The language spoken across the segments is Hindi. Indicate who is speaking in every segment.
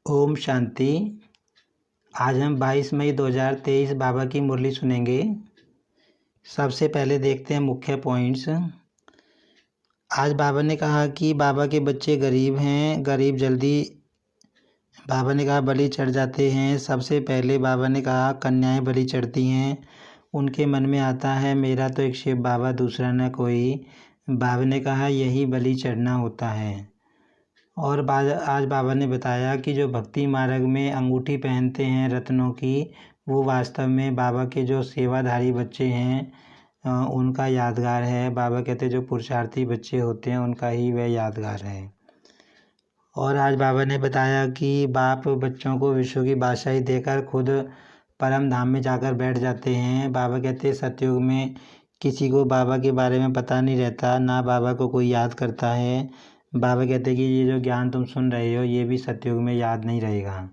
Speaker 1: ओम शांति। आज हम 22 मई 2023 बाबा की मुरली सुनेंगे। सबसे पहले देखते हैं मुख्य पॉइंट्स। आज बाबा ने कहा कि बाबा के बच्चे गरीब हैं, गरीब जल्दी बाबा ने कहा बलि चढ़ जाते हैं। सबसे पहले बाबा ने कहा कन्याएं बलि चढ़ती हैं। उनके मन में आता है मेरा तो एक शिव बाबा, दूसरा न कोई। बाबा ने कहा यही बलि चढ़ना होता है। और आज बाबा ने बताया कि जो भक्ति मार्ग में अंगूठी पहनते हैं रत्नों की, वो वास्तव में बाबा के जो सेवाधारी बच्चे हैं उनका यादगार है। बाबा कहते जो पुरुषार्थी बच्चे होते हैं उनका ही वह यादगार है। और आज बाबा ने बताया कि बाप बच्चों को विश्व की बादशाही देकर खुद परम धाम में जाकर बैठ जाते हैं। बाबा कहते सतयुग में किसी को बाबा के बारे में पता नहीं रहता, ना बाबा को कोई याद करता है। बाबा कहते कि ये जो ज्ञान तुम सुन रहे हो ये भी सतयुग में याद नहीं रहेगा।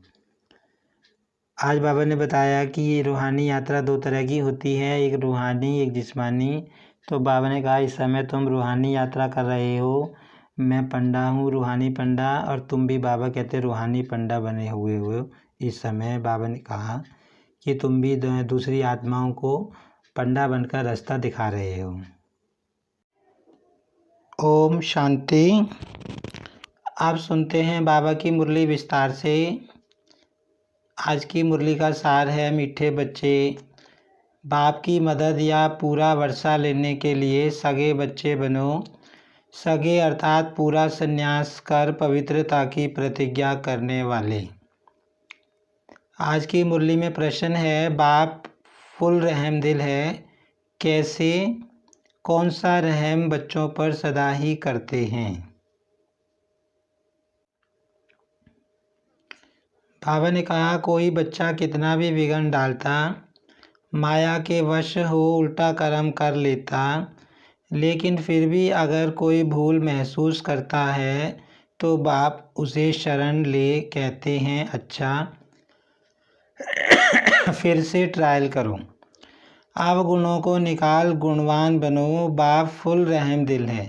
Speaker 1: आज बाबा ने बताया कि ये रूहानी यात्रा दो तरह की होती है, एक रूहानी एक जिस्मानी। तो बाबा ने कहा इस समय तुम रूहानी यात्रा कर रहे हो, मैं पंडा हूँ रूहानी पंडा, और तुम भी बाबा कहते रूहानी पंडा बने हुए हो। इस समय बाबा ने कहा कि तुम भी दूसरी आत्माओं को पंडा बनकर रास्ता दिखा रहे हो। ओम शांति। आप सुनते हैं बाबा की मुरली विस्तार से। आज की मुरली का सार है मीठे बच्चे। बाप की मदद या पूरा वर्षा लेने के लिए सगे बच्चे बनो। सगे अर्थात पूरा संन्यास कर पवित्रता की प्रतिज्ञा करने वाले। आज की मुरली में प्रश्न है बाप फुल रहम दिल है, कैसे कौन सा रहम बच्चों पर सदा ही करते हैं। बाबा ने कहा कोई बच्चा कितना भी बिगड़ डालता, माया के वश हो उल्टा कर्म कर लेता, लेकिन फिर भी अगर कोई भूल महसूस करता है तो बाप उसे शरण ले कहते हैं अच्छा फिर से ट्रायल करो, अवगुणों को निकाल गुणवान बनो। बाप फुल रहम दिल है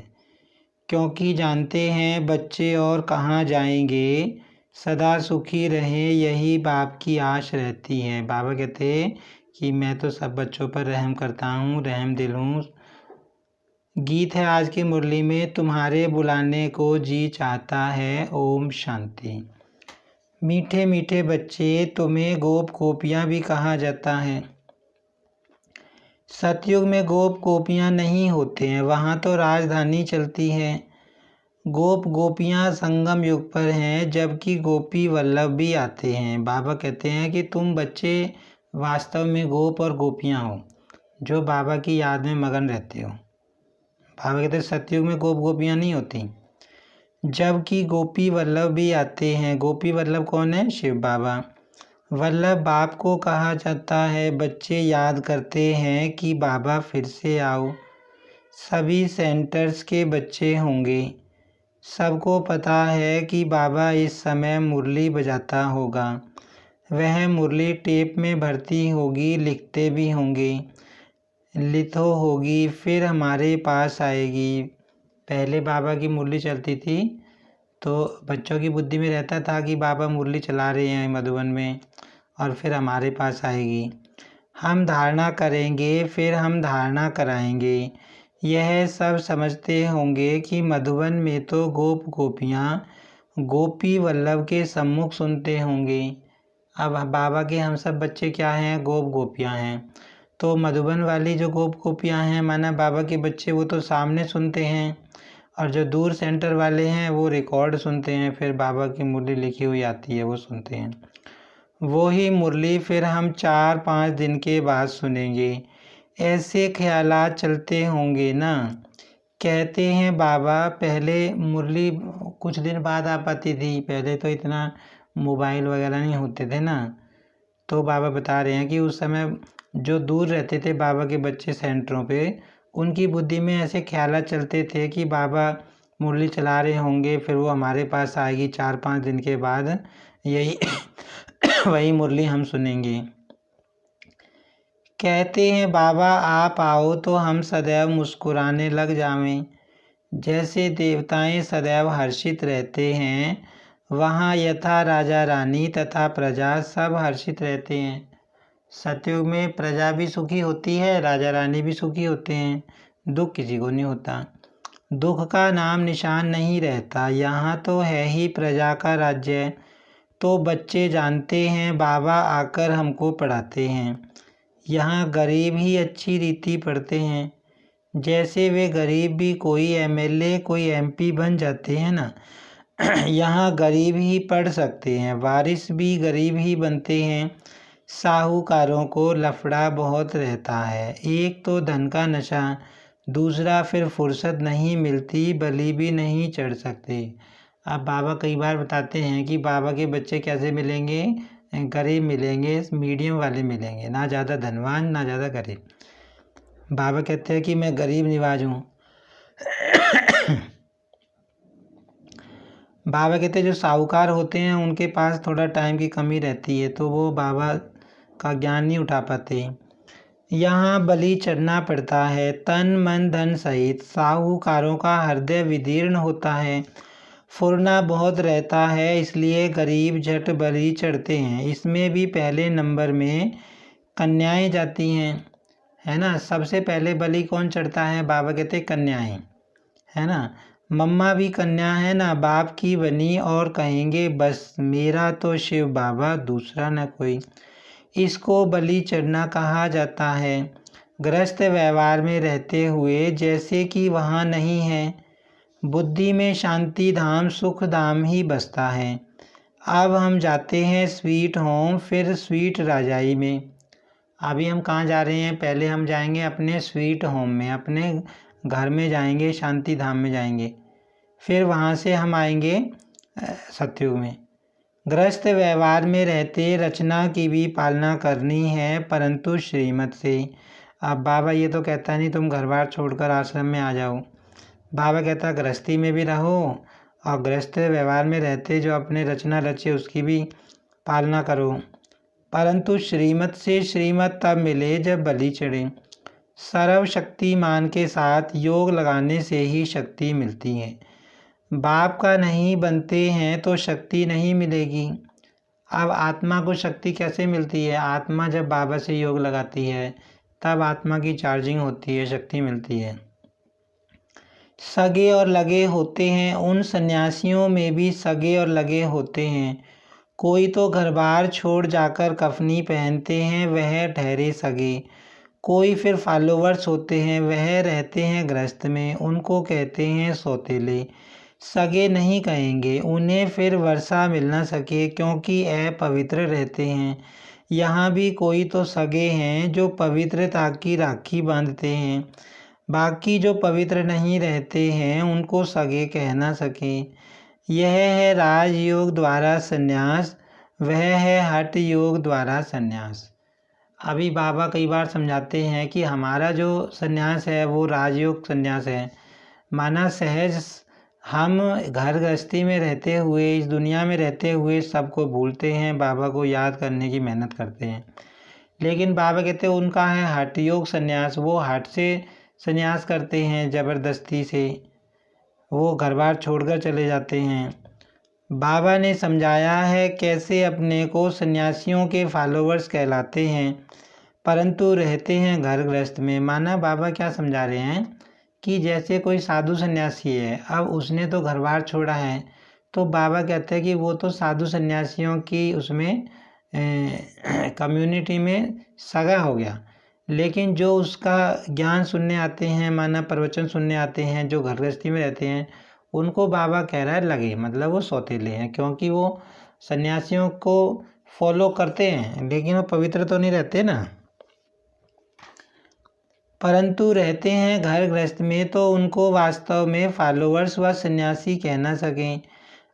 Speaker 1: क्योंकि जानते हैं बच्चे और कहाँ जाएंगे, सदा सुखी रहें यही बाप की आश रहती है। बाबा कहते कि मैं तो सब बच्चों पर रहम करता हूँ, रहम दिल हूँ। गीत है आज की मुरली में तुम्हारे बुलाने को जी चाहता है। ओम शांति। मीठे मीठे बच्चे, तुम्हें गोप गोपियाँ भी कहा जाता है। सतयुग में गोप गोपियाँ नहीं होते हैं, वहाँ तो राजधानी चलती है। गोप गोपियाँ संगम युग पर हैं, जबकि गोपी वल्लभ भी आते हैं। बाबा कहते हैं कि तुम बच्चे वास्तव में गोप और गोपियाँ हो जो बाबा की याद में मगन रहते हो। बाबा कहते हैं सतयुग में गोप गोपियाँ नहीं होती, जबकि गोपी वल्लभ भी आते हैं। गोपी वल्लभ कौन है? शिव बाबा। वल्लभ बाप को कहा जाता है। बच्चे याद करते हैं कि बाबा फिर से आओ। सभी सेंटर्स के बच्चे होंगे। सबको पता है कि बाबा इस समय मुरली बजाता होगा। वह मुरली टेप में भरती होगी, लिखते भी होंगे, लिथो होगी, फिर हमारे पास आएगी। पहले बाबा की मुरली चलती थी तो बच्चों की बुद्धि में रहता था कि बाबा मुरली चला रहे हैं मधुबन में, और फिर हमारे पास आएगी। हम धारणा करेंगे, फिर हम धारणा कराएंगे। यह सब समझते होंगे कि मधुबन में तो गोप गोपियाँ गोपी वल्लभ के सम्मुख सुनते होंगे। अब बाबा के हम सब बच्चे क्या हैं? गोप गोपियाँ हैं। तो मधुबन वाली जो गोप गोपियाँ हैं माना बाबा के बच्चे, वो तो सामने सुनते हैं, और जो दूर सेंटर वाले हैं वो रिकॉर्ड सुनते हैं। फिर बाबा की मुरली लिखी हुई आती है वो सुनते हैं। वो ही मुरली फिर हम 4-5 दिन के बाद सुनेंगे। ऐसे ख्यालात चलते होंगे ना। कहते हैं बाबा पहले मुरली कुछ दिन बाद आ पाती थी, पहले तो इतना मोबाइल वगैरह नहीं होते थे ना। तो बाबा बता रहे हैं कि उस समय जो दूर रहते थे बाबा के बच्चे सेंटरों पे, उनकी बुद्धि में ऐसे ख्यालात चलते थे कि बाबा मुरली चला रहे होंगे, फिर वो हमारे पास आएगी 4-5 दिन के बाद, यही वही मुरली हम सुनेंगे। कहते हैं बाबा आप आओ तो हम सदैव मुस्कुराने लग जावें। जैसे देवताएं सदैव हर्षित रहते हैं, वहाँ यथा राजा रानी तथा प्रजा सब हर्षित रहते हैं। सतयुग में प्रजा भी सुखी होती है, राजा रानी भी सुखी होते हैं, दुख किसी को नहीं होता। दुख का नाम निशान नहीं रहता। यहाँ तो है ही प्रजा का राज्य, तो बच्चे जानते हैं, बाबा आकर हमको पढ़ाते हैं। यहाँ गरीब ही अच्छी रीति पढ़ते हैं। जैसे वे गरीब भी कोई एमएलए कोई एमपी बन जाते हैं ना, यहाँ गरीब ही पढ़ सकते हैं, वारिस भी गरीब ही बनते हैं। साहूकारों को लफड़ा बहुत रहता है, एक तो धन का नशा, दूसरा फिर फुर्सत नहीं मिलती, बलि भी नहीं चढ़ सकते। अब बाबा कई बार बताते हैं कि बाबा के बच्चे कैसे मिलेंगे, गरीब मिलेंगे, मीडियम वाले मिलेंगे, ना ज़्यादा धनवान ना ज़्यादा गरीब। बाबा कहते हैं कि मैं गरीब निवाज हूँ। बाबा कहते हैं जो साहूकार होते हैं उनके पास थोड़ा टाइम की कमी रहती है, तो वो बाबा का ज्ञान नहीं उठा पाते। यहाँ बलि चढ़ना पड़ता है, तन मन धन सहित। साहूकारों का हृदय विदीर्ण होता है, फुरना बहुत रहता है, इसलिए गरीब झट बलि चढ़ते हैं। इसमें भी पहले नंबर में कन्याएं जाती हैं, है ना। सबसे पहले बलि कौन चढ़ता है? बाबा कहते हैं कन्याएं, है ना। मम्मा भी कन्या है ना, बाप की बनी, और कहेंगे बस मेरा तो शिव बाबा, दूसरा न कोई। इसको बलि चढ़ना कहा जाता है। गृहस्थ व्यवहार में रहते हुए जैसे कि वहाँ नहीं है, बुद्धि में शांति धाम सुख धाम ही बसता है। अब हम जाते हैं स्वीट होम, फिर स्वीट राजाई में। अभी हम कहाँ जा रहे हैं? पहले हम जाएंगे अपने स्वीट होम में, अपने घर में जाएंगे, शांति धाम में जाएंगे, फिर वहाँ से हम आएंगे सतयुग में। गृहस्थ व्यवहार में रहते रचना की भी पालना करनी है, परंतु श्रीमत से। अब बाबा ये तो कहता नहीं तुम घर बार छोड़कर आश्रम में आ जाओ। बाबा कहता गृहस्थी में भी रहो और गृहस्थ व्यवहार में रहते जो अपने रचना रचे उसकी भी पालना करो, परंतु श्रीमत से। श्रीमत तब मिले जब बलि चढ़े। सर्वशक्तिमान के साथ योग लगाने से ही शक्ति मिलती है। बाप का नहीं बनते हैं तो शक्ति नहीं मिलेगी। अब आत्मा को शक्ति कैसे मिलती है? आत्मा जब बाबा से योग लगाती है तब आत्मा की चार्जिंग होती है, शक्ति मिलती है। सगे और लगे होते हैं, उन सन्यासियों में भी सगे और लगे होते हैं। कोई तो घर बार छोड़ जाकर कफनी पहनते हैं, वह ठहरे सगे। कोई फिर फॉलोवर्स होते हैं, वह रहते हैं गृहस्थ में, उनको कहते हैं सौतेले। सगे नहीं कहेंगे, उन्हें फिर वर्षा मिल न सके क्योंकि अपवित्र रहते हैं। यहाँ भी कोई तो सगे हैं जो पवित्रता की राखी बांधते हैं, बाकी जो पवित्र नहीं रहते हैं उनको सगे कह न सके। यह है राजयोग द्वारा संन्यास, वह है हठ योग द्वारा संन्यास। अभी बाबा कई बार समझाते हैं कि हमारा जो संन्यास है वो राजयोग संन्यास है। माना सहज हम घर गृहस्थी में रहते हुए, इस दुनिया में रहते हुए सबको भूलते हैं, बाबा को याद करने की मेहनत करते हैं। लेकिन बाबा कहते हैं उनका है हठ योग संन्यास, वो हठ से संन्यास करते हैं, ज़बरदस्ती से वो घर बार छोड़कर चले जाते हैं। बाबा ने समझाया है कैसे अपने को सन्यासियों के फॉलोवर्स कहलाते हैं, परंतु रहते हैं घर गृहस्थ में। माना बाबा क्या समझा रहे हैं कि जैसे कोई साधु सन्यासी है, अब उसने तो घर बार छोड़ा है, तो बाबा कहते हैं कि वो तो साधु सन्यासियों की उसमें कम्युनिटी में सगा हो गया। लेकिन जो उसका ज्ञान सुनने आते हैं, माना प्रवचन सुनने आते हैं, जो घर गृहस्थी में रहते हैं, उनको बाबा कह रहा है लगे, मतलब वो सौतेले हैं, क्योंकि वो सन्यासियों को फॉलो करते हैं लेकिन वो पवित्र तो नहीं रहते ना, परंतु रहते हैं घर गृहस्थ में, तो उनको वास्तव में फॉलोवर्स व सन्यासी कह ना सकें।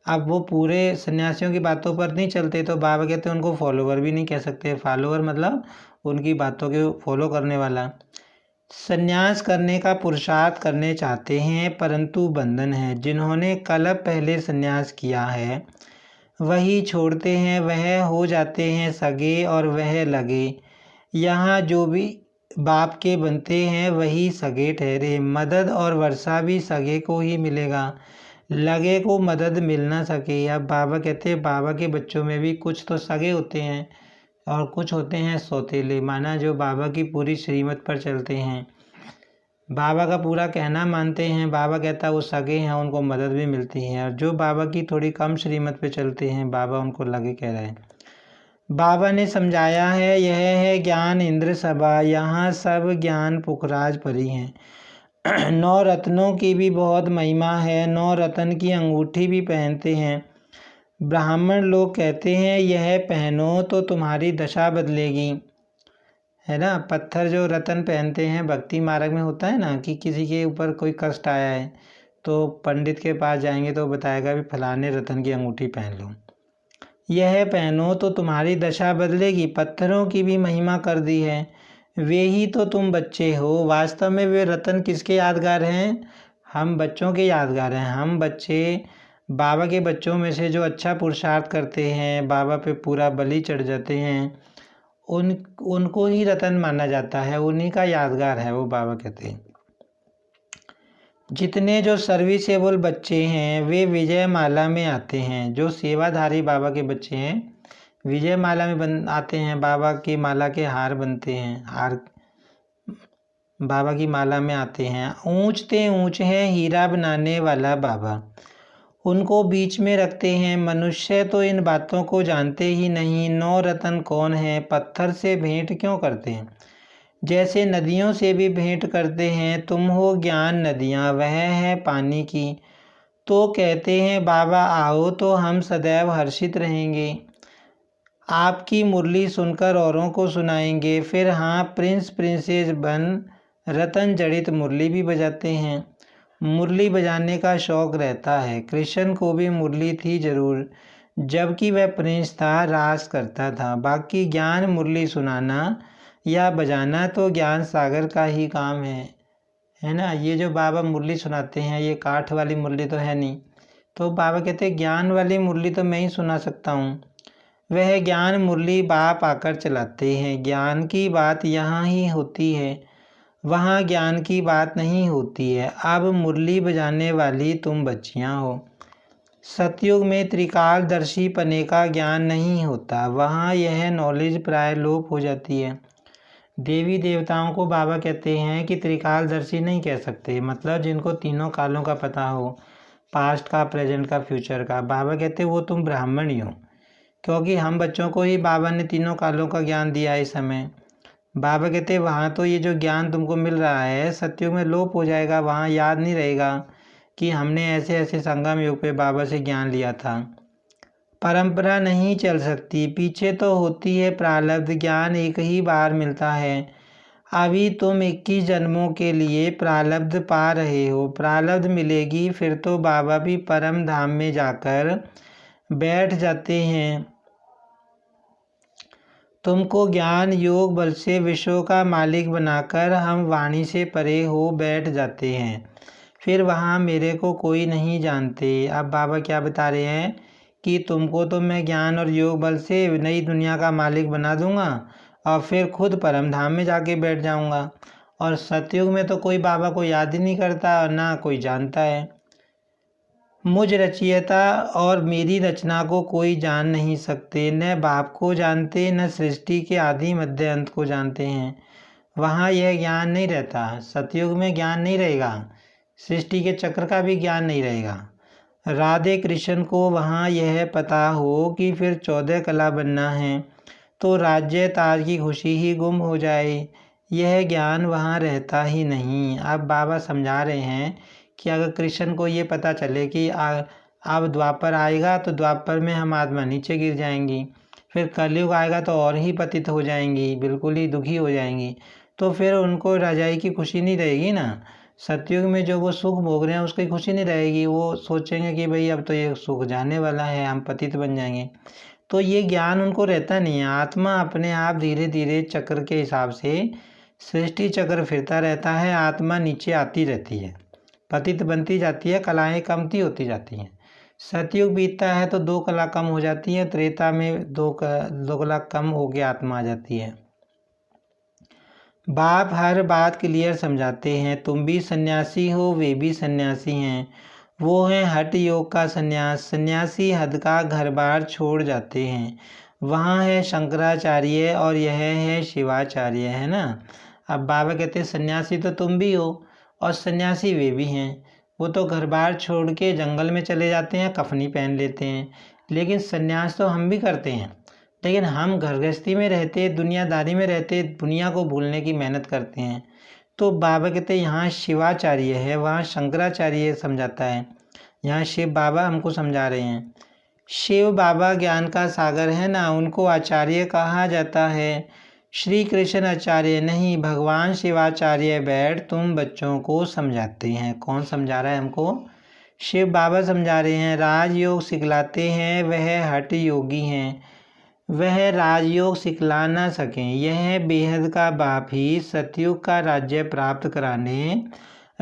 Speaker 1: अब वो पूरे सन्यासियों की बातों पर नहीं चलते, तो बाबा कहते हैं उनको फॉलोवर भी नहीं कह सकते। फॉलोवर मतलब उनकी बातों के फॉलो करने वाला। संन्यास करने का पुरुषार्थ करने चाहते हैं, परंतु बंधन है। जिन्होंने कल्प पहले संन्यास किया है वही छोड़ते हैं, वह हो जाते हैं सगे और वह लगे। यहाँ जो भी बाप के बनते हैं वही सगे ठहरे। मदद और वर्षा भी सगे को ही मिलेगा, लगे को मदद मिल ना सके। अब बाबा कहते हैं बाबा के बच्चों में भी कुछ तो सगे होते हैं और कुछ होते हैं सौतेले, माना जो बाबा की पूरी श्रीमत पर चलते हैं, बाबा का पूरा कहना मानते हैं। बाबा कहता है वो सगे हैं, उनको मदद भी मिलती है। और जो बाबा की थोड़ी कम श्रीमत पे चलते हैं, बाबा उनको लगे कह रहे हैं। बाबा ने समझाया है यह है ज्ञान इंद्र सभा, यहाँ सब ज्ञान पुखराज परी हैं। 9 रत्नों की भी बहुत महिमा है, 9 रत्न की अंगूठी भी पहनते हैं। ब्राह्मण लोग कहते हैं यह पहनो तो तुम्हारी दशा बदलेगी, है ना। पत्थर जो रत्न पहनते हैं भक्ति मार्ग में होता है ना, कि किसी के ऊपर कोई कष्ट आया है तो पंडित के पास जाएंगे तो बताएगा भी फलाने रत्न की अंगूठी पहन लो, यह पहनो तो तुम्हारी दशा बदलेगी। पत्थरों की भी महिमा कर दी है, वे ही तो तुम बच्चे हो। वास्तव में वे रत्न किसके यादगार हैं? हम बच्चों के यादगार हैं। हम बच्चे बाबा के बच्चों में से जो अच्छा पुरुषार्थ करते हैं, बाबा पे पूरा बलि चढ़ जाते हैं, उनको ही रत्न माना जाता है, उन्हीं का यादगार है वो। बाबा कहते हैं जितने जो सर्विसेबल बच्चे हैं वे विजय माला में आते हैं। जो सेवाधारी बाबा के बच्चे हैं विजय माला में आते हैं, बाबा की माला के हार बनते हैं, हार बाबा की माला में आते हैं। ऊंचते ऊंच है हीरा बनाने वाला बाबा, उनको बीच में रखते हैं। मनुष्य तो इन बातों को जानते ही नहीं, 9 रत्न कौन है, पत्थर से भेंट क्यों करते हैं, जैसे नदियों से भी भेंट करते हैं। तुम हो ज्ञान नदियाँ, वह है पानी की। तो कहते हैं बाबा आओ तो हम सदैव हर्षित रहेंगे, आपकी मुरली सुनकर औरों को सुनाएंगे। फिर हाँ प्रिंस प्रिंसेस बन रतन जड़ित मुरली भी बजाते हैं। मुरली बजाने का शौक रहता है। कृष्ण को भी मुरली थी जरूर, जबकि वह प्रिंस था, रास करता था। बाकी ज्ञान मुरली सुनाना या बजाना तो ज्ञान सागर का ही काम है ना। ये जो बाबा मुरली सुनाते हैं ये काठ वाली मुरली तो है नहीं, तो बाबा कहते हैं ज्ञान वाली मुरली तो मैं ही सुना सकता हूँ। वह ज्ञान मुरली बाप आकर चलाते हैं। ज्ञान की बात यहाँ ही होती है, वहाँ ज्ञान की बात नहीं होती है। अब मुरली बजाने वाली तुम बच्चियाँ हो। सतयुग में त्रिकालदर्शी पने का ज्ञान नहीं होता, वहाँ यह नॉलेज प्राय लोप हो जाती है। देवी देवताओं को बाबा कहते हैं कि त्रिकालदर्शी नहीं कह सकते, मतलब जिनको तीनों कालों का पता हो, पास्ट का, प्रेजेंट का, फ्यूचर का। बाबा कहते वो तुम ब्राह्मण ही हो, क्योंकि हम बच्चों को ही बाबा ने तीनों कालों का ज्ञान दिया है इस समय। बाबा कहते वहाँ तो ये जो ज्ञान तुमको मिल रहा है सतयुग में लोप हो जाएगा, वहाँ याद नहीं रहेगा कि हमने ऐसे ऐसे संगम युग पे बाबा से ज्ञान लिया था। परंपरा नहीं चल सकती, पीछे तो होती है प्रारब्ध, ज्ञान एक ही बार मिलता है। अभी तुम 21 जन्मों के लिए प्रारब्ध पा रहे हो, प्रारब्ध मिलेगी फिर तो बाबा भी परम धाम में जाकर बैठ जाते हैं। तुमको ज्ञान योग बल से विश्व का मालिक बनाकर हम वाणी से परे हो बैठ जाते हैं, फिर वहाँ मेरे को कोई नहीं जानते। अब बाबा क्या बता रहे हैं कि तुमको तो मैं ज्ञान और योग बल से नई दुनिया का मालिक बना दूंगा और फिर खुद परम धाम में जाके बैठ जाऊंगा। और सतयुग में तो कोई बाबा को याद ही नहीं करता और ना कोई जानता है। मुझ रचयिता और मेरी रचना को कोई जान नहीं सकते, न बाप को जानते न सृष्टि के आदि मध्य अंत को जानते हैं। वहाँ यह ज्ञान नहीं रहता, सतयुग में ज्ञान नहीं रहेगा, सृष्टि के चक्र का भी ज्ञान नहीं रहेगा। राधे कृष्ण को वहाँ यह पता हो कि फिर 14 कला बनना है तो राज्य ताज की खुशी ही गुम हो जाए, यह ज्ञान वहाँ रहता ही नहीं। अब बाबा समझा रहे हैं कि अगर कृष्ण को ये पता चले कि अब द्वापर आएगा तो द्वापर में हम आत्मा नीचे गिर जाएंगी, फिर कलयुग आएगा तो और ही पतित हो जाएंगी, बिल्कुल ही दुखी हो जाएंगी, तो फिर उनको राजाई की खुशी नहीं रहेगी ना। सतयुग में जो वो सुख भोग रहे हैं उसकी खुशी नहीं रहेगी, वो सोचेंगे कि भाई अब तो ये सुख जाने वाला है, हम पतित बन जाएंगे। तो ये ज्ञान उनको रहता नहीं है। आत्मा अपने आप धीरे धीरे चक्र के हिसाब से सृष्टि चक्र फिरता रहता है, आत्मा नीचे आती रहती है, पतित बनती जाती है, कलाएं कमती होती जाती हैं। सतयुग बीतता है तो 2 कला कम हो जाती है, त्रेता में 2 कला कम हो के आत्मा आ जाती है। बाप हर बात क्लियर समझाते हैं, तुम भी सन्यासी हो वे भी सन्यासी हैं, वो है हठ योग का संन्यास। सन्यासी हद का घर बार छोड़ जाते हैं। वहाँ है शंकराचार्य और यह है शिवाचार्य, है ना। अब बाबा कहते हैं सन्यासी तो तुम भी हो और सन्यासी वे भी हैं। वो तो घर बार छोड़ के जंगल में चले जाते हैं, कफनी पहन लेते हैं, लेकिन सन्यास तो हम भी करते हैं। लेकिन हम घर गृहस्थी में रहते, दुनियादारी में रहते, दुनिया को भूलने की मेहनत करते हैं। तो बाबा कहते हैं यहाँ शिवाचार्य है, वहाँ शंकराचार्य समझाता है, यहाँ शिव बाबा हमको समझा रहे हैं। शिव बाबा ज्ञान का सागर है ना, उनको आचार्य कहा जाता है। श्री कृष्ण आचार्य नहीं, भगवान शिवाचार्य बैठ तुम बच्चों को समझाते हैं। कौन समझा रहा है हमको? शिव बाबा समझा रहे हैं। राजयोग सिखलाते हैं, वह हठ योगी हैं, वह राजयोग सिखला ना सकें। यह बेहद का बाप ही सतयुग का राज्य प्राप्त कराने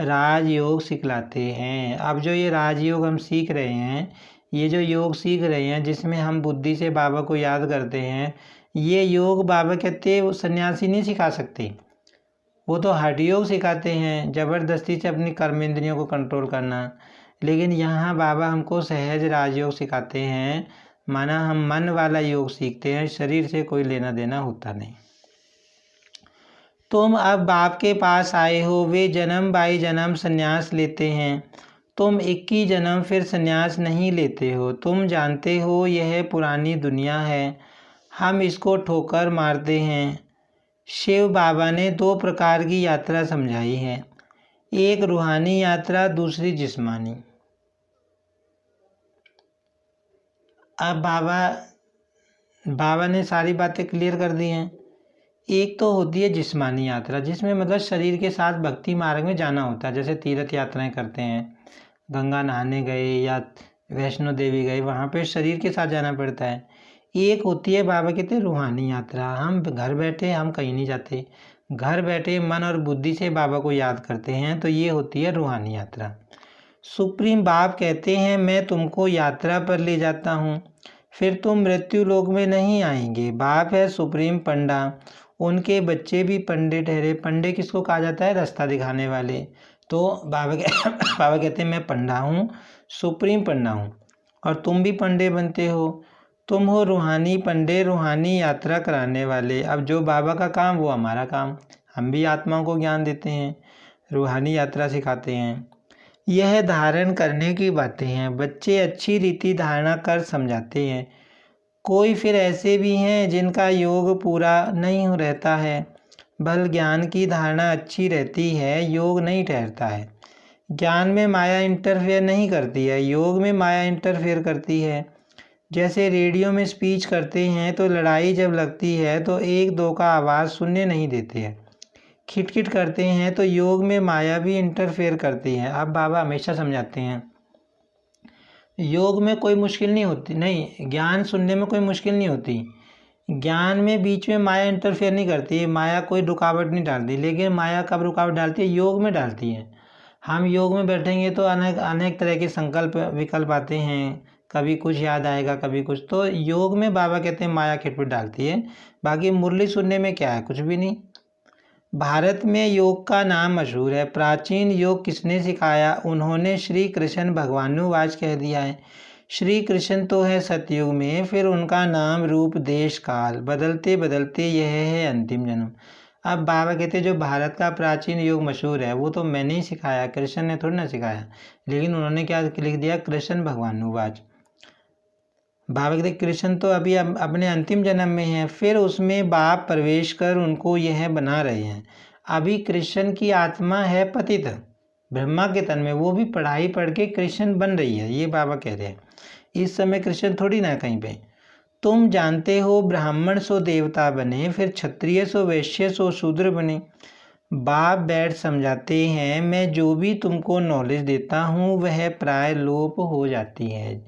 Speaker 1: राजयोग सिखलाते हैं। अब जो ये राजयोग हम सीख रहे हैं, ये जो योग सीख रहे हैं जिसमें हम बुद्धि से बाबा को याद करते हैं, ये योग बाबा कहते हैं वो सन्यासी नहीं सिखा सकते, वो तो हठ योग सिखाते हैं, ज़बरदस्ती से अपनी कर्म इंद्रियों को कंट्रोल करना। लेकिन यहाँ बाबा हमको सहज राजयोग सिखाते हैं, माना हम मन वाला योग सीखते हैं, शरीर से कोई लेना देना होता नहीं। तुम अब बाप के पास आए हो, वे जन्म बाई जन्म संन्यास लेते हैं, तुम 21 जन्म फिर संन्यास नहीं लेते हो। तुम जानते हो यह पुरानी दुनिया है, हम इसको ठोकर मारते हैं। शिव बाबा ने 2 प्रकार की यात्रा समझाई है, एक रूहानी यात्रा, दूसरी जिस्मानी। अब बाबा ने सारी बातें क्लियर कर दी हैं। एक तो होती है जिस्मानी यात्रा, जिसमें मतलब शरीर के साथ भक्ति मार्ग में जाना होता है, जैसे तीर्थ यात्राएं करते हैं, गंगा नहाने गए या वैष्णो देवी गए, वहाँ पे शरीर के साथ जाना पड़ता है। एक होती है बाबा कहते हैं रूहानी यात्रा, हम घर बैठे, हम कहीं नहीं जाते, घर बैठे मन और बुद्धि से बाबा को याद करते हैं, तो ये होती है रूहानी यात्रा। सुप्रीम बाप कहते हैं मैं तुमको यात्रा पर ले जाता हूँ, फिर तुम मृत्यु लोक में नहीं आएंगे। बाप है सुप्रीम पंडा, उनके बच्चे भी पंडे ठहरे। पंडे किसको कहा जाता है? रास्ता दिखाने वाले। तो बाबा कहते हैं मैं पंडा हूँ, सुप्रीम पंडा हूँ, और तुम भी पंडे बनते हो। तुम हो रूहानी पंडे, रूहानी यात्रा कराने वाले। अब जो बाबा का काम वो हमारा काम, हम भी आत्माओं को ज्ञान देते हैं, रूहानी यात्रा सिखाते हैं। यह धारण करने की बातें हैं, बच्चे अच्छी रीति धारणा कर समझाते हैं। कोई फिर ऐसे भी हैं जिनका योग पूरा नहीं रहता है, बल ज्ञान की धारणा अच्छी रहती है, योग नहीं ठहरता है। ज्ञान में माया इंटरफेयर नहीं करती है, योग में माया इंटरफेयर करती है। जैसे रेडियो में स्पीच करते हैं तो लड़ाई जब लगती है तो 1-2 का आवाज़ सुनने नहीं देते हैं, खिटखिट करते हैं, तो योग में माया भी इंटरफेयर करती है। अब बाबा हमेशा समझाते हैं योग में कोई मुश्किल नहीं होती, नहीं, ज्ञान सुनने में कोई मुश्किल नहीं होती, ज्ञान में बीच में माया इंटरफेयर नहीं करती, माया कोई रुकावट नहीं डालती। लेकिन माया कब रुकावट डालती है? योग में डालती है। हम योग में बैठेंगे तो अनेक तरह के संकल्प विकल्प आते हैं, कभी कुछ याद आएगा, कभी कुछ। तो योग में बाबा कहते हैं माया खिटपिट डालती है, बाकी मुरली सुनने में क्या है? कुछ भी नहीं। भारत में योग का नाम मशहूर है। प्राचीन योग किसने सिखाया? उन्होंने श्री कृष्ण भगवानुवाच कह दिया है। श्री कृष्ण तो है सतयुग में, फिर उनका नाम रूप देश काल बदलते बदलते यह है अंतिम जन्म। अब बाबा कहते जो भारत का प्राचीन योग मशहूर है वो तो मैंने ही सिखाया, कृष्ण ने थोड़ी ना सिखाया। लेकिन उन्होंने क्या लिख दिया? कृष्ण भगवानुवाच। बाबा कहते कृष्ण तो अभी अपने अंतिम जन्म में है, फिर उसमें बाप प्रवेश कर उनको यह बना रहे हैं। अभी कृष्ण की आत्मा है पतित ब्रह्मा के तन में, वो भी पढ़ाई पढ़ के कृष्ण बन रही है, ये बाबा कह रहे हैं। इस समय कृष्ण थोड़ी ना कहीं पे। तुम जानते हो ब्राह्मण सो देवता बने, फिर क्षत्रिय सो वैश्य सो शूद्र बने। बाप बैठ समझाते हैं मैं जो भी तुमको नॉलेज देता हूँ वह प्राय लोप हो जाती है।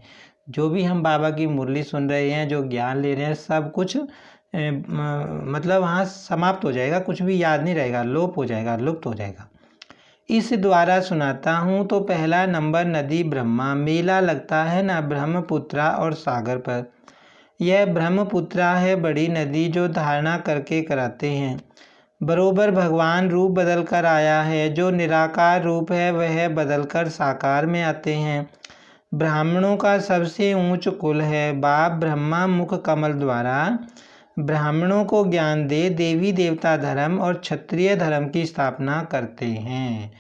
Speaker 1: जो भी हम बाबा की मुरली सुन रहे हैं, जो ज्ञान ले रहे हैं, सब कुछ मतलब वहाँ समाप्त हो जाएगा, कुछ भी याद नहीं रहेगा, लोप हो जाएगा, लुप्त हो जाएगा। इस द्वारा सुनाता हूँ तो पहला नंबर नदी ब्रह्मा, मेला लगता है ना ब्रह्मपुत्रा और सागर पर। यह ब्रह्मपुत्रा है बड़ी नदी जो धारणा करके कराते हैं। बरोबर भगवान रूप बदल कर आया है। जो निराकार रूप है वह बदलकर साकार में आते हैं। ब्राह्मणों का सबसे ऊंच कुल है। बाप ब्रह्मा मुख कमल द्वारा ब्राह्मणों को ज्ञान दे देवी देवता धर्म और क्षत्रिय धर्म की स्थापना करते हैं।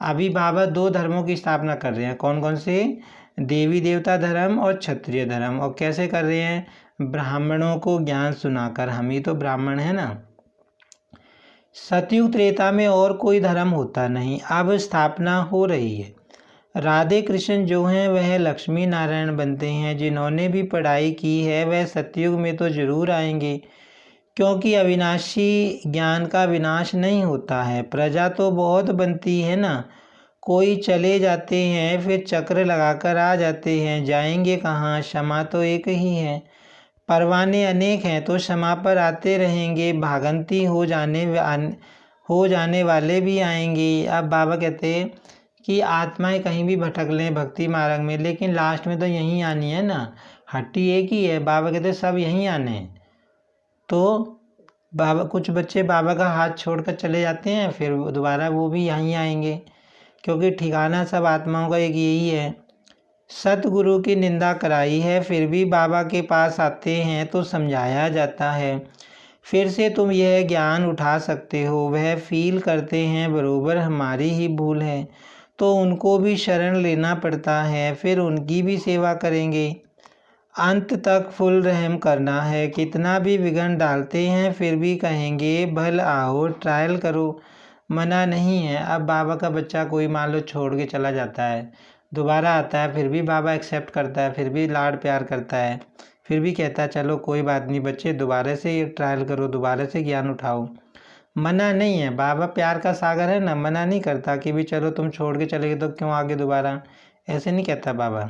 Speaker 1: अभी बाबा 2 धर्मों की स्थापना कर रहे हैं। कौन कौन से? देवी देवता धर्म और क्षत्रिय धर्म। और कैसे कर रहे हैं? ब्राह्मणों को ज्ञान सुनाकर। हम ही तो ब्राह्मण हैं ना। सतयुग त्रेता में और कोई धर्म होता नहीं, अब स्थापना हो रही है। राधे कृष्ण जो हैं वह लक्ष्मी नारायण बनते हैं। जिन्होंने भी पढ़ाई की है वह सतयुग में तो जरूर आएंगे, क्योंकि अविनाशी ज्ञान का विनाश नहीं होता है। प्रजा तो बहुत बनती है ना, कोई चले जाते हैं फिर चक्र लगाकर आ जाते हैं। जाएंगे कहाँ? क्षमा तो एक ही है। परवाने अनेक हैं तो क्षमा पर आते रहेंगे। भागंती हो जाने वाले भी आएंगे। अब बाबा कहते हैं कि आत्माएं कहीं भी भटक लें भक्ति मार्ग में, लेकिन लास्ट में तो यहीं आनी है ना। हट्टी एक ही है। बाबा कहते हैं सब यहीं आने हैं। तो बाबा, कुछ बच्चे बाबा का हाथ छोड़कर चले जाते हैं, फिर दोबारा वो भी यहीं आएंगे, क्योंकि ठिकाना सब आत्माओं का एक यही है। सतगुरु की निंदा कराई है फिर भी बाबा के पास आते हैं तो समझाया जाता है। फिर से तुम यह ज्ञान उठा सकते हो। वह फील करते हैं बरोबर हमारी ही भूल है, तो उनको भी शरण लेना पड़ता है, फिर उनकी भी सेवा करेंगे। अंत तक फुल रहम करना है। कितना भी विघ्न डालते हैं फिर भी कहेंगे भल आओ ट्रायल करो, मना नहीं है। अब बाबा का बच्चा कोई मान लो छोड़ के चला जाता है, दोबारा आता है, फिर भी बाबा एक्सेप्ट करता है, फिर भी लाड प्यार करता है, फिर भी कहता है चलो कोई बात नहीं बच्चे, दोबारा से ये ट्रायल करो, दोबारा से ज्ञान उठाओ। मना नहीं है। बाबा प्यार का सागर है ना, मना नहीं करता कि भी चलो तुम छोड़ के चले गए तो क्यों आगे दोबारा, ऐसे नहीं कहता बाबा।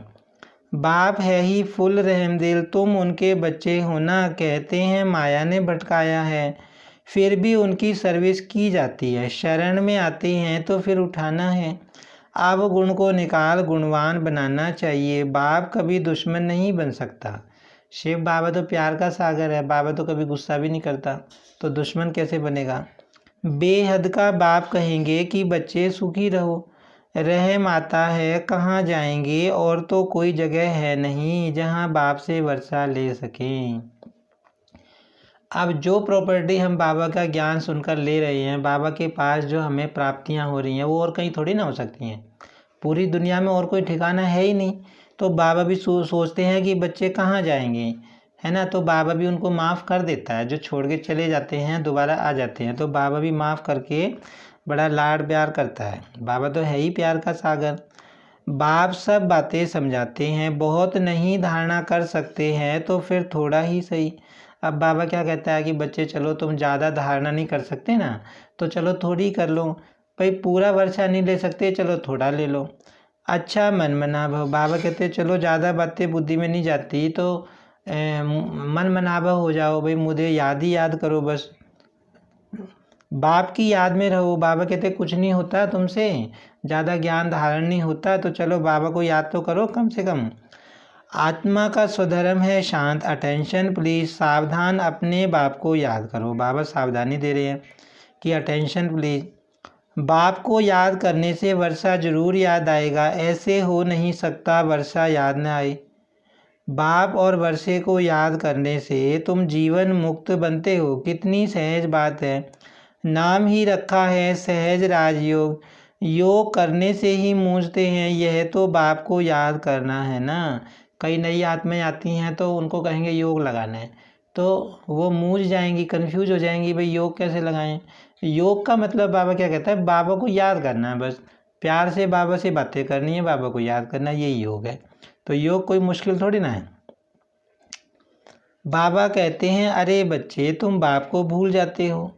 Speaker 1: बाप है ही फुल रहमदिल, तुम उनके बच्चे हो ना। कहते हैं माया ने भटकाया है, फिर भी उनकी सर्विस की जाती है। शरण में आते हैं तो फिर उठाना है। अब गुण को निकाल गुणवान बनाना चाहिए। बाप कभी दुश्मन नहीं बन सकता। शिव बाबा तो प्यार का सागर है, बाबा तो कभी गुस्सा भी नहीं करता, तो दुश्मन कैसे बनेगा। बेहद का बाप कहेंगे कि बच्चे सुखी रहो। रहम आता है कहाँ जाएंगे, और तो कोई जगह है नहीं जहाँ बाप से वर्षा ले सकें। अब जो प्रॉपर्टी हम बाबा का ज्ञान सुनकर ले रहे हैं, बाबा के पास जो हमें प्राप्तियां हो रही हैं, वो और कहीं थोड़ी ना हो सकती हैं। पूरी दुनिया में और कोई ठिकाना है ही नहीं। तो बाबा भी सोचते हैं कि बच्चे कहाँ जाएंगे, है ना। तो बाबा भी उनको माफ़ कर देता है। जो छोड़ के चले जाते हैं दोबारा आ जाते हैं, तो बाबा भी माफ़ करके बड़ा लाड प्यार करता है। बाबा तो है ही प्यार का सागर। बाप सब बातें समझाते हैं। बहुत नहीं धारणा कर सकते हैं तो फिर थोड़ा ही सही। अब बाबा क्या कहता है कि बच्चे चलो तुम ज़्यादा धारणा नहीं कर सकते ना, तो चलो थोड़ी कर लो। भाई पूरा वर्षा नहीं ले सकते, चलो थोड़ा ले लो। अच्छा मन मना भव। बाबा कहते हैं चलो ज़्यादा बातें बुद्धि में नहीं जाती, तो मन मनाभव हो जाओ। भाई मुझे याद ही याद करो, बस बाप की याद में रहो। बाबा कहते कुछ नहीं होता तुमसे, ज़्यादा ज्ञान धारण नहीं होता, तो चलो बाबा को याद तो करो कम से कम। आत्मा का स्वधर्म है शांत। Attention please. सावधान अपने बाप को याद करो। बाबा सावधानी दे रहे हैं कि अटेंशन प्लीज़। बाप को याद करने से वर्षा जरूर याद आएगा। ऐसे हो नहीं सकता वर्षा याद न आए। बाप और वर्षे को याद करने से तुम जीवन मुक्त बनते हो। कितनी सहज बात है। नाम ही रखा है सहज राजयोग। योग करने से ही मूझते हैं, यह तो बाप को याद करना है ना। कई नई आत्माएं आती हैं तो उनको कहेंगे योग लगाना है, तो वो मूझ जाएंगी, कंफ्यूज हो जाएंगी, भाई योग कैसे लगाएं। योग का मतलब बाबा क्या कहता है, बाबा को याद करना है, बस प्यार से बाबा से बातें करनी है, बाबा को याद करना, यही योग है। तो योग कोई मुश्किल थोड़ी ना है। बाबा कहते हैं अरे बच्चे तुम बाप को भूल जाते हो।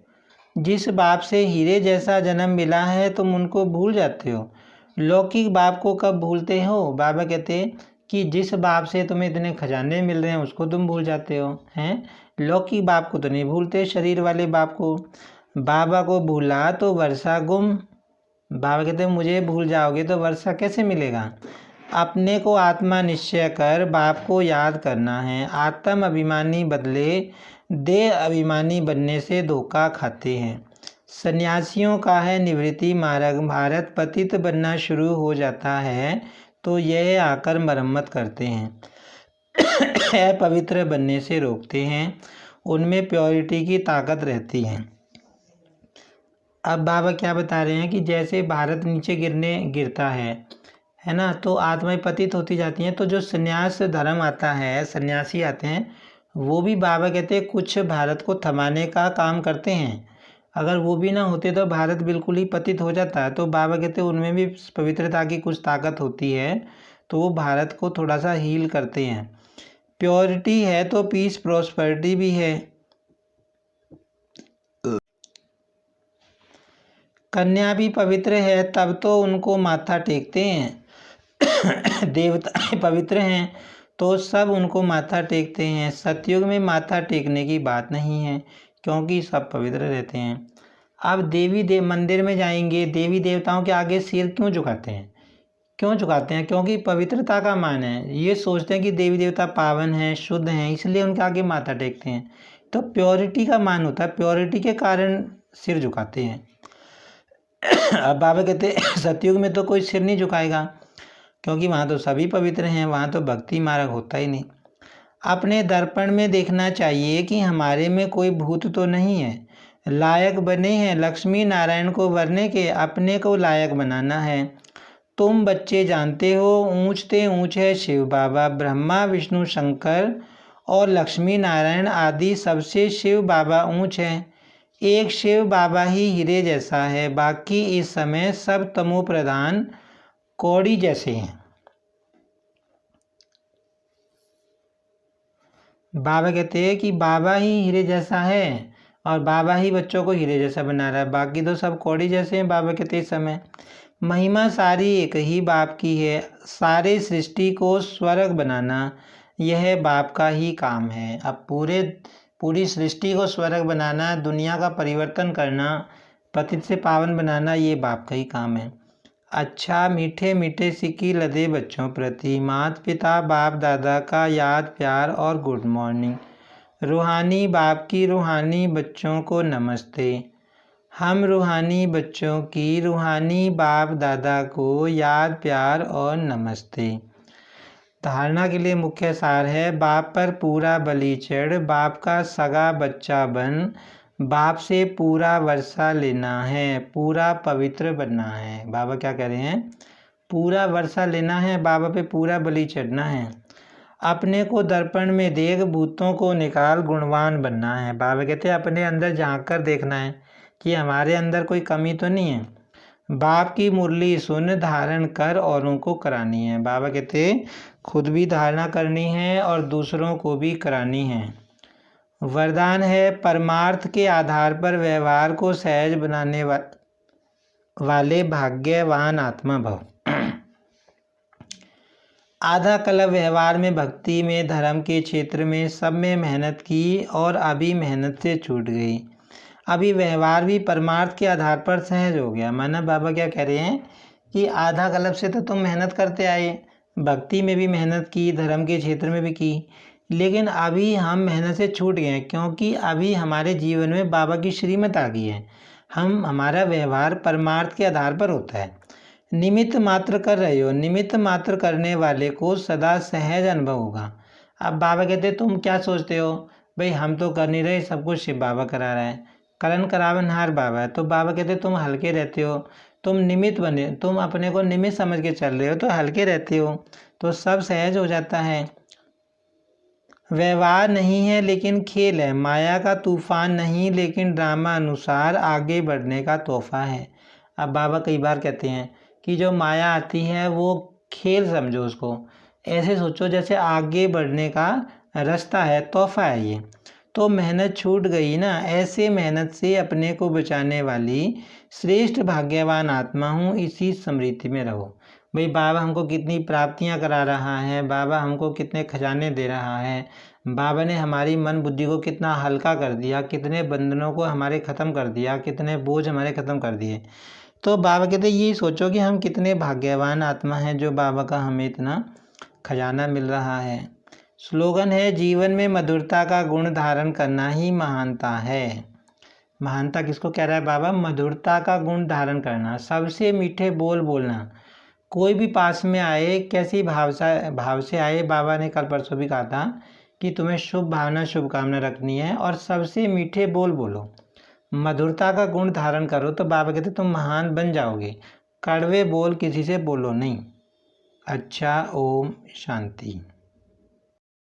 Speaker 1: जिस बाप से हीरे जैसा जन्म मिला है तुम उनको भूल जाते हो। लौकिक बाप को कब भूलते हो। बाबा कहते हैं कि जिस बाप से तुम्हें इतने खजाने मिल रहे हैं उसको तुम भूल जाते हो, हैं। लौकिक बाप को तो नहीं भूलते, शरीर वाले बाप को। बाबा को भूला तो वर्षा गुम। बाबा कहते हैं मुझे भूल जाओगे तो वर्षा कैसे मिलेगा। अपने को आत्मा निश्चय कर बाप को याद करना है। आत्म अभिमानी बदले देह अभिमानी बनने से धोखा खाते हैं। सन्यासियों का है निवृत्ति मार्ग। भारत पतित बनना शुरू हो जाता है तो यह आकर मरम्मत करते हैं अपवित्र बनने से रोकते हैं। उनमें प्योरिटी की ताकत रहती है। अब बाबा क्या बता रहे हैं कि जैसे भारत नीचे गिरता है ना, तो आत्माएं पतित होती जाती हैं। तो जो संन्यास धर्म आता है, सन्यासी आते हैं, वो भी बाबा कहते हैं कुछ भारत को थमाने का काम करते हैं। अगर वो भी ना होते तो भारत बिल्कुल ही पतित हो जाता है। तो बाबा कहते हैं उनमें भी पवित्रता की कुछ ताकत होती है, तो वो भारत को थोड़ा सा हील करते हैं। प्योरिटी है तो पीस प्रॉस्पेरिटी भी है। कन्या भी पवित्र है तब तो उनको माथा टेकते हैं देवता पवित्र हैं तो सब उनको माथा टेकते हैं। सतयुग में माथा टेकने की बात नहीं है क्योंकि सब पवित्र रहते हैं। अब मंदिर में जाएंगे, देवी देवताओं के आगे सिर क्यों झुकाते हैं? क्योंकि पवित्रता का मान है। ये सोचते हैं कि देवी देवता पावन हैं, शुद्ध हैं, इसलिए उनके आगे माथा टेकते हैं। तो प्योरिटी का मान होता है, प्योरिटी के कारण सिर झुकाते हैं। अब बाबा कहते हैं सतयुग में तो कोई सिर नहीं झुकाएगा क्योंकि वहाँ तो सभी पवित्र हैं, वहाँ तो भक्ति मार्ग होता ही नहीं। अपने दर्पण में देखना चाहिए कि हमारे में कोई भूत तो नहीं है। लायक बने हैं लक्ष्मी नारायण को वरने के, अपने को लायक बनाना है। तुम बच्चे जानते हो ऊंचते ऊंच है शिव बाबा, ब्रह्मा विष्णु शंकर और लक्ष्मी नारायण आदि सबसे शिव बाबा ऊंच है। एक शिव बाबा ही हीरे जैसा है, बाकी इस समय सब तमो प्रधान कौड़ी जैसे हैं। बाबा कहते हैं कि बाबा ही हीरे जैसा है और बाबा ही बच्चों को हीरे जैसा बना रहा है, बाकी तो सब कौड़ी जैसे हैं। बाबा कहते हैं इस समय महिमा सारी एक ही बाप की है। सारे सृष्टि को स्वर्ग बनाना यह बाप का ही काम है। अब पूरी सृष्टि को स्वर्ग बनाना, दुनिया का परिवर्तन करना, पतित से पावन बनाना, ये बाप का ही काम है। अच्छा मीठे मीठे सिक्की लदे बच्चों प्रति माता पिता बाप दादा का याद प्यार और गुड मॉर्निंग। रूहानी बाप की रूहानी बच्चों को नमस्ते। हम रूहानी बच्चों की रूहानी बाप दादा को याद प्यार और नमस्ते। धारणा के लिए मुख्य सार है बाप पर पूरा बलि चढ़, बाप का सगा बच्चा बन, बाप से पूरा वर्षा लेना है, पूरा पवित्र बनना है। बाबा क्या कह रहे हैं? पूरा वर्षा लेना है, बाबा पे पूरा बलि चढ़ना है। अपने को दर्पण में देख भूतों को निकाल गुणवान बनना है। बाबा कहते हैं अपने अंदर झांक कर देखना है कि हमारे अंदर कोई कमी तो नहीं है। बाप की मुरली सुन धारण कर औरों को करानी है। बाबा कहते खुद भी धारणा करनी है और दूसरों को भी करानी है। वरदान है परमार्थ के आधार पर व्यवहार को सहज बनाने वाले भाग्यवान आत्मा भव। आधा कल्प व्यवहार में, भक्ति में, धर्म के क्षेत्र में सब में मेहनत की और अभी मेहनत से छूट गई। अभी व्यवहार भी परमार्थ के आधार पर सहज हो गया। माना बाबा क्या कह रहे हैं कि आधा कल्प से तो तुम मेहनत करते आए, भक्ति में भी मेहनत की, धर्म के क्षेत्र में भी की, लेकिन अभी हम मेहनत से छूट गए हैं क्योंकि अभी हमारे जीवन में बाबा की श्रीमत आ गई है। हमारा व्यवहार परमार्थ के आधार पर होता है। निमित्त मात्र कर रहे हो, निमित्त मात्र करने वाले को सदा सहज अनुभव होगा। अब बाबा कहते तुम क्या सोचते हो भाई, हम तो कर नहीं रहे, सब कुछ शिव बाबा करा रहा है, करण करावनहार बाबा है। तो बाबा कहते तुम हल्के रहते हो, तुम निमित्त बने, तुम अपने को निमित्त समझ के चल रहे हो तो हल्के रहते हो, तो सब सहज हो जाता है। व्यवहार नहीं है लेकिन खेल है, माया का तूफान नहीं लेकिन ड्रामा अनुसार आगे बढ़ने का तोहफा है। अब बाबा कई बार कहते हैं कि जो माया आती है वो खेल समझो, उसको ऐसे सोचो जैसे आगे बढ़ने का रास्ता है, तोहफा है ये। तो मेहनत छूट गई ना, ऐसे मेहनत से अपने को बचाने वाली श्रेष्ठ भाग्यवान आत्मा हूँ, इसी स्मृति में रहो। भाई बाबा हमको कितनी प्राप्तियाँ करा रहा है, बाबा हमको कितने खजाने दे रहा है, बाबा ने हमारी मन बुद्धि को कितना हल्का कर दिया, कितने बंधनों को हमारे ख़त्म कर दिया, कितने बोझ हमारे ख़त्म कर दिए। तो बाबा कहते यही सोचो कि हम कितने भाग्यवान आत्मा हैं जो बाबा का हमें इतना खजाना मिल रहा है। स्लोगन है जीवन में मधुरता का गुण धारण करना ही महानता है। महानता किसको कह रहा है बाबा? मधुरता का गुण धारण करना, सबसे मीठे बोल बोलना। कोई भी पास में आए, कैसी भाव से आए, बाबा ने कल परसों भी कहा था कि तुम्हें शुभ भावना शुभकामना रखनी है और सबसे मीठे बोल बोलो, मधुरता का गुण धारण करो, तो बाबा कहते तुम महान बन जाओगे। कड़वे बोल किसी से बोलो नहीं। अच्छा, ओम शांति।